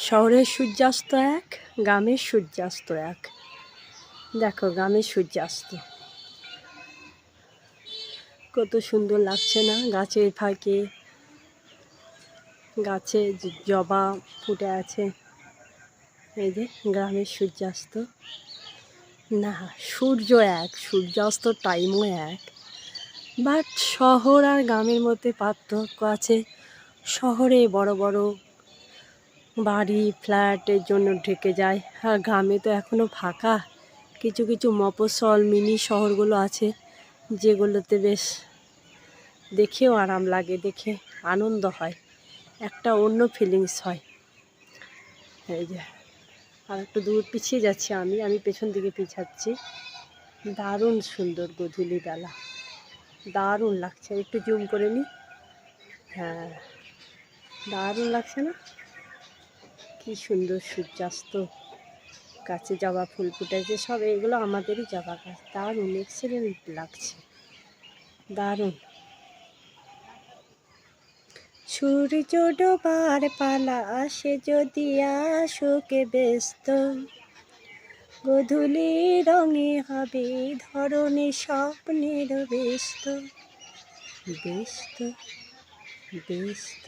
শহরের সূর্যাস্ত এক, গ্রামের সূর্যাস্ত এক। দেখো গ্রামের সূর্যাস্ত কত সুন্দর লাগছে না? গাছের ফাঁকে গাছে জবা ফুটে আছে। এই যে গ্রামের সূর্যাস্ত। না, সূর্য এক, সূর্যাস্ত টাইমও এক, বাট শহর আর গ্রামের মধ্যে পার্থক্য আছে। শহরে বড় বড় বাড়ি ফ্ল্যাটের জন্য ঢেকে যায়, আর গ্রামে তো এখনও ফাঁকা। কিছু কিছু মফস্বল মিনি শহরগুলো আছে, যেগুলোতে বেশ দেখেও আরাম লাগে, দেখে আনন্দ হয়, একটা অন্য ফিলিংস হয়। এই যে আর একটু দূর পিছিয়ে যাচ্ছি আমি পেছন দিকে পিছাচ্ছি। দারুণ সুন্দর গধূলি বেলা, দারুণ লাগছে। একটু জুম করে নিই। হ্যাঁ, দারুণ লাগছে না? কি সুন্দর সূর্যাস্ত। গাছে জবা ফুল ফুটেছে, সব এগুলো আমাদেরই জবা গাছ। দারুণ এক্সেলেন্ট লাগছে, দারুণ। সূর্য ডোবার পালা আসে যদি আসুকে ব্যস্ত, গধূলি রঙে হবে ধরণী স্বপ্নের ব্যস্ত ব্যস্ত ব্যস্ত।